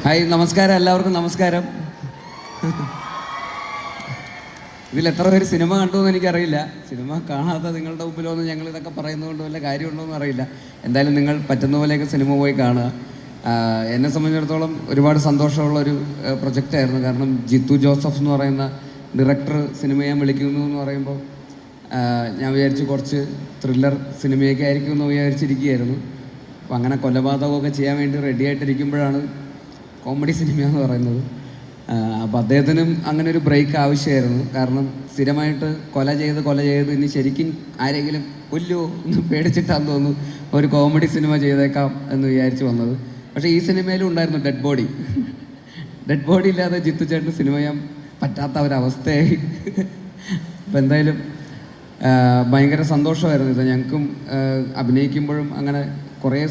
Hi, നമസ്കാരം. എല്ലാവർക്കും നമസ്കാരം. ഇതിൽ എത്ര പേര് സിനിമ കണ്ടു എന്ന് എനിക്കറിയില്ല. സിനിമ കാണാത്ത നിങ്ങളുടെ മുമ്പിലൊന്നും ഞങ്ങൾ ഇതൊക്കെ പറയുന്നതുകൊണ്ട് വല്ല കാര്യമുണ്ടോയെന്ന് അറിയില്ല. എന്തായാലും നിങ്ങൾ പറ്റുന്ന പോലെയൊക്കെ സിനിമ പോയി കാണുക. എന്നെ സംബന്ധിച്ചിടത്തോളം ഒരുപാട് സന്തോഷമുള്ളൊരു പ്രൊജക്റ്റായിരുന്നു. കാരണം ജിത്തു ജോസഫ് എന്ന് പറയുന്ന ഡയറക്ടർ സിനിമ ഞാൻ വിളിക്കുന്നു എന്ന് പറയുമ്പോൾ ഞാൻ വിചാരിച്ചു കുറച്ച് ത്രില്ലർ സിനിമയൊക്കെ ആയിരിക്കും എന്ന് വിചാരിച്ചിരിക്കുകയായിരുന്നു. അപ്പോൾ അങ്ങനെ കൊലപാതകമൊക്കെ ചെയ്യാൻ വേണ്ടി റെഡി ആയിട്ടിരിക്കുമ്പോഴാണ് കോമഡി സിനിമ എന്ന് പറയുന്നത്. അപ്പോൾ അദ്ദേഹത്തിനും അങ്ങനെ ഒരു ബ്രേക്ക് ആവശ്യമായിരുന്നു. കാരണം സ്ഥിരമായിട്ട് കൊല ചെയ്ത് ഇനി ശരിക്കും ആരെങ്കിലും കൊല്ലുമോ എന്ന് പേടിച്ചിട്ടാന്ന് തോന്നുന്നു ഒരു കോമഡി സിനിമ ചെയ്തേക്കാം എന്ന് വിചാരിച്ച് വന്നത്. പക്ഷേ ഈ സിനിമയിലും ഉണ്ടായിരുന്നു ഡെഡ് ബോഡി ഇല്ലാതെ ജിത്തു ചേട്ടന് സിനിമ ചെയ്യാൻ പറ്റാത്ത ഒരവസ്ഥയായി. അപ്പോൾ എന്തായാലും ഭയങ്കര സന്തോഷമായിരുന്നു ഇത്. ഞങ്ങൾക്കും അഭിനയിക്കുമ്പോഴും അങ്ങനെ കുറേ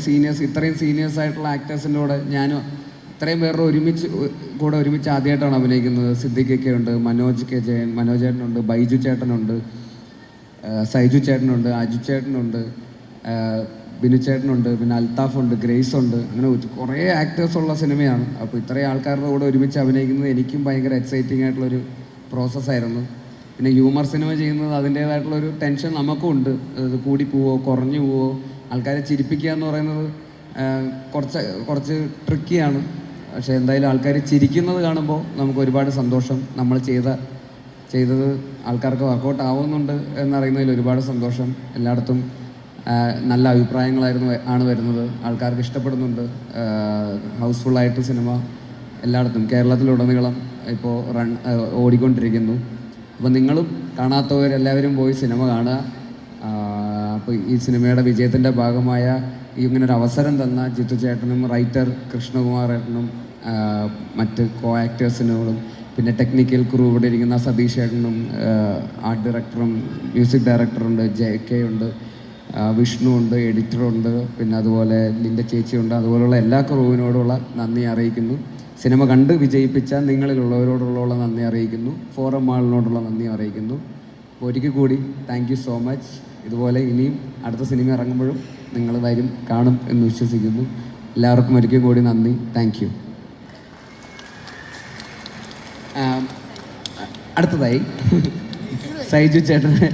ഇത്രയും സീനിയേഴ്സായിട്ടുള്ള ആക്ടേഴ്സിൻ്റെ കൂടെ ഞാനും ഇത്രയും പേരുടെ ഒരുമിച്ച് ആദ്യമായിട്ടാണ് അഭിനയിക്കുന്നത്. സിദ്ദിഖൊക്കെ ഉണ്ട്, മനോജേട്ടനുണ്ട്, ബൈജു ചേട്ടനുണ്ട്, സൈജു ചേട്ടനുണ്ട്, അജു ചേട്ടനുണ്ട്, ബിനു ചേട്ടനുണ്ട്, പിന്നെ അൽത്താഫുണ്ട്, ഗ്രേസ് ഉണ്ട്. അങ്ങനെ കുറേ ആക്ടേഴ്സുള്ള സിനിമയാണ്. അപ്പോൾ ഇത്രയും ആൾക്കാരുടെ കൂടെ ഒരുമിച്ച് അഭിനയിക്കുന്നത് എനിക്കും ഭയങ്കര എക്സൈറ്റിംഗ് ആയിട്ടുള്ളൊരു പ്രോസസ്സായിരുന്നു. പിന്നെ ഹ്യൂമർ സിനിമ ചെയ്യുന്നത് അതിൻ്റേതായിട്ടുള്ളൊരു ടെൻഷൻ നമുക്കും ഉണ്ട്. അത് കൂടി പോവോ കുറഞ്ഞു പോവോ, ആൾക്കാരെ ചിരിപ്പിക്കുക എന്ന് പറയുന്നത് കുറച്ച് ട്രിക്കിയാണ്. പക്ഷേ എന്തായാലും ആൾക്കാർ ചിരിക്കുന്നത് കാണുമ്പോൾ നമുക്ക് ഒരുപാട് സന്തോഷം. നമ്മൾ ചെയ്തത് ആൾക്കാർക്ക് വർക്കൗട്ട് ആവുന്നുണ്ട് എന്നറിയുന്നതിൽ ഒരുപാട് സന്തോഷം. എല്ലായിടത്തും നല്ല അഭിപ്രായങ്ങളാണ് വരുന്നത്. ആൾക്കാർക്ക് ഇഷ്ടപ്പെടുന്നുണ്ട്. ഹൗസ്ഫുള്ളായിട്ട് സിനിമ എല്ലായിടത്തും കേരളത്തിലുടനീളം ഇപ്പോൾ ഓടിക്കൊണ്ടിരിക്കുന്നു. അപ്പോൾ നിങ്ങളും കാണാത്തവരെല്ലാവരും പോയി സിനിമ കാണുക. അപ്പോൾ ഈ സിനിമയുടെ വിജയത്തിൻ്റെ ഭാഗമായ ഇങ്ങനൊരു അവസരം തന്ന ജിത്തു ചേട്ടനും റൈറ്റർ കൃഷ്ണകുമാറേട്ടനും മറ്റ് കോ ആക്ടേഴ്സിനോടും പിന്നെ ടെക്നിക്കൽ ക്രൂ ഇവിടെ ഇരിക്കുന്ന സതീഷ് ചേട്ടനും ആർട്ട് ഡയറക്ടറും മ്യൂസിക് ഡയറക്ടറുണ്ട്, JK ഉണ്ട്, വിഷ്ണു ഉണ്ട്, എഡിറ്ററുണ്ട്, പിന്നെ അതുപോലെ ലിൻ്റെ ചേച്ചിയുണ്ട്. അതുപോലുള്ള എല്ലാ ക്രൂവിനോടുള്ള നന്ദി അറിയിക്കുന്നു. സിനിമ കണ്ട് വിജയിപ്പിച്ച നിങ്ങളിലുള്ളവരോടുള്ള നന്ദി അറിയിക്കുന്നു. ഫോറം മാളിനോടുള്ള നന്ദി അറിയിക്കുന്നു. ഒരിക്കൽ കൂടി താങ്ക് യു സോ മച്ച്. ഇതുപോലെ ഇനിയും അടുത്ത സിനിമ ഇറങ്ങുമ്പോഴും നിങ്ങൾ വരും, കാണും എന്ന് വിശ്വസിക്കുന്നു. എല്ലാവർക്കും ഒരിക്കൽ കൂടി നന്ദി. Thank you. അടുത്തതായി സൈജു ചേട്ടനെ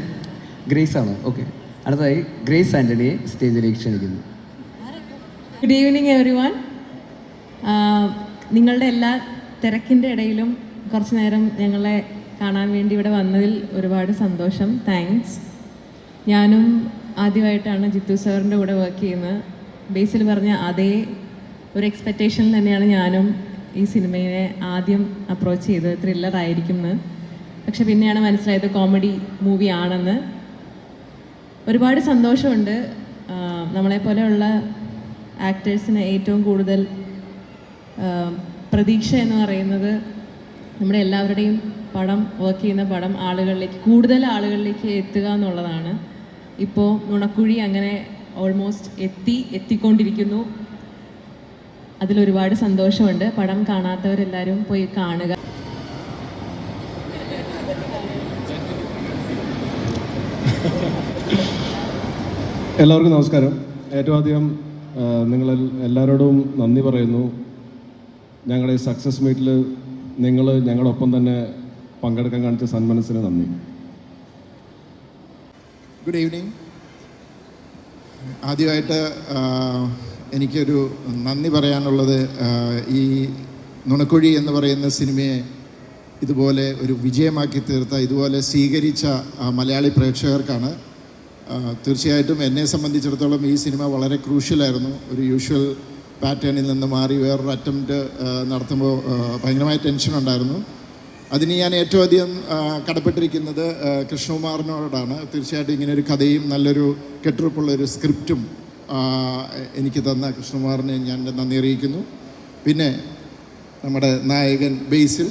ഗ്രേസ് ആണോ? ഓക്കെ. അടുത്തതായി ഗ്രേസ് ആൻ്റണിയെ സ്റ്റേജിലേക്ക് ക്ഷണിക്കുന്നു. Good evening everyone. നിങ്ങളുടെ എല്ലാ തിരക്കിൻ്റെ ഇടയിലും കുറച്ച് നേരം ഞങ്ങളെ കാണാൻ വേണ്ടി ഇവിടെ വന്നതിൽ ഒരുപാട് സന്തോഷം. താങ്ക്സ്. ഞാനും ആദ്യമായിട്ടാണ് ജിത്തു സാറിൻ്റെ കൂടെ വർക്ക് ചെയ്യുന്നത്. ബേസിൽ പറഞ്ഞ അതേ ഒരു എക്സ്പെക്റ്റേഷനിൽ തന്നെയാണ് ഞാനും ഈ സിനിമയെ ആദ്യം അപ്രോച്ച് ചെയ്തത്, ത്രില്ലർ ആയിരിക്കും എന്ന്. പക്ഷെ പിന്നെയാണ് മനസ്സിലായത് കോമഡി മൂവി ആണെന്ന്. ഒരുപാട് സന്തോഷമുണ്ട്. നമ്മളെപ്പോലെയുള്ള ആക്ടേഴ്സിന് ഏറ്റവും കൂടുതൽ പ്രതീക്ഷ എന്ന് പറയുന്നത് നമ്മുടെ എല്ലാവരുടെയും പടം, വർക്ക് ചെയ്യുന്ന പടം കൂടുതൽ ആളുകളിലേക്ക് എത്തുക എന്നുള്ളതാണ്. ഇപ്പോൾ നുണക്കുഴി അങ്ങനെ ഓൾമോസ്റ്റ് എത്തിക്കൊണ്ടിരിക്കുന്നു. അതിലൊരുപാട് സന്തോഷമുണ്ട്. പടം കാണാത്തവരെല്ലാവരും പോയി കാണുക. എല്ലാവർക്കും നമസ്കാരം. ഏറ്റവും ആദ്യം എല്ലാവരോടും നന്ദി പറയുന്നു. ഞങ്ങളുടെ ഈ സക്സസ് മീറ്റിൽ നിങ്ങൾ ഞങ്ങളുടെ ഒപ്പം തന്നെ പങ്കെടുക്കാൻ കാണിച്ച സന്മനസ്സിന് നന്ദി. Good evening. ആദ്യമായിട്ട് എനിക്കൊരു നന്ദി പറയാനുള്ളത് ഈ നുണക്കുഴി എന്ന് പറയുന്ന സിനിമയെ ഇതുപോലെ ഒരു വിജയമാക്കി തീർത്ത, ഇതുപോലെ സ്വീകരിച്ച മലയാളി പ്രേക്ഷകർക്കാണ്. തീർച്ചയായിട്ടും എന്നെ സംബന്ധിച്ചിടത്തോളം ഈ സിനിമ വളരെ ക്രൂഷ്യലായിരുന്നു. ഒരു യൂഷ്വൽ പാറ്റേണിൽ നിന്ന് മാറി വേറൊരു അറ്റംപ്റ്റ് നടത്തുമ്പോൾ ഭയങ്കരമായ ടെൻഷനുണ്ടായിരുന്നു. അതിന് ഞാൻ ഏറ്റവും അധികം കടപ്പെട്ടിരിക്കുന്നത് കൃഷ്ണകുമാറിനോടാണ്. തീർച്ചയായിട്ടും ഇങ്ങനൊരു കഥയും നല്ലൊരു കെട്ടുറപ്പുള്ളൊരു സ്ക്രിപ്റ്റും എനിക്ക് തന്ന കൃഷ്ണകുമാറിനെ ഞാൻ നന്ദി അറിയിക്കുന്നു. പിന്നെ നമ്മുടെ നായകൻ ബേസിൽ,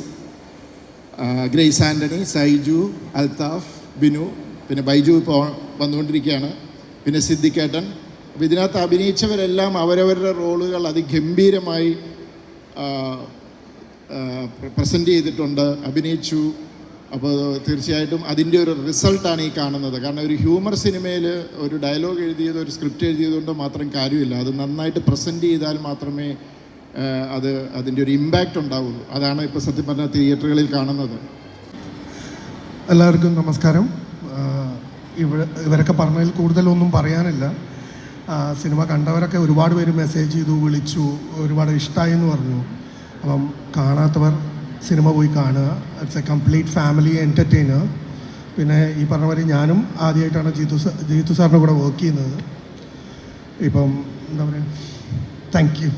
ഗ്രേസ് ആൻ്റണി, സൈജു, അൽത്താഫ്, ബിനു, പിന്നെ ബൈജു ഇപ്പോൾ വന്നുകൊണ്ടിരിക്കുകയാണ്, പിന്നെ സിദ്ദിഖേട്ടൻ. അപ്പോൾ ഇതിനകത്ത് അഭിനയിച്ചവരെല്ലാം അവരവരുടെ റോളുകൾ അതിഗംഭീരമായി പ്രസൻറ്റ് ചെയ്തിട്ടുണ്ട്, അഭിനയിച്ചു. അപ്പോൾ തീർച്ചയായിട്ടും അതിൻ്റെ ഒരു റിസൾട്ടാണ് ഈ കാണുന്നത്. കാരണം ഒരു ഹ്യൂമർ സിനിമയിൽ ഒരു ഡയലോഗ് എഴുതിയതോ ഒരു സ്ക്രിപ്റ്റ് എഴുതിയതുകൊണ്ടോ മാത്രം കാര്യമില്ല. അത് നന്നായിട്ട് പ്രസൻറ്റ് ചെയ്താൽ മാത്രമേ അതിൻ്റെ ഒരു ഇമ്പാക്റ്റ് ഉണ്ടാവുള്ളൂ. അതാണ് ഇപ്പോൾ സത്യം പറഞ്ഞാൽ തിയേറ്ററുകളിൽ കാണുന്നത്. എല്ലാവർക്കും നമസ്കാരം. ഇവരൊക്കെ പറഞ്ഞതിൽ കൂടുതലൊന്നും പറയാനില്ല. സിനിമ കണ്ടവരൊക്കെ ഒരുപാട് പേര് മെസ്സേജ് ചെയ്തു, വിളിച്ചു, ഒരുപാട് ഇഷ്ടമായി എന്ന് പറഞ്ഞു. അപ്പം കാണാത്തവർ സിനിമ പോയി കാണുക. It's A complete family entertainer. പിന്നെ ഈ പറഞ്ഞ പോലെ ഞാനും ആദ്യമായിട്ടാണ് ജീത്തു സാറിൻ്റെ കൂടെ വർക്ക് ചെയ്യുന്നത്. ഇപ്പം എന്താ പറയുക, താങ്ക് യു.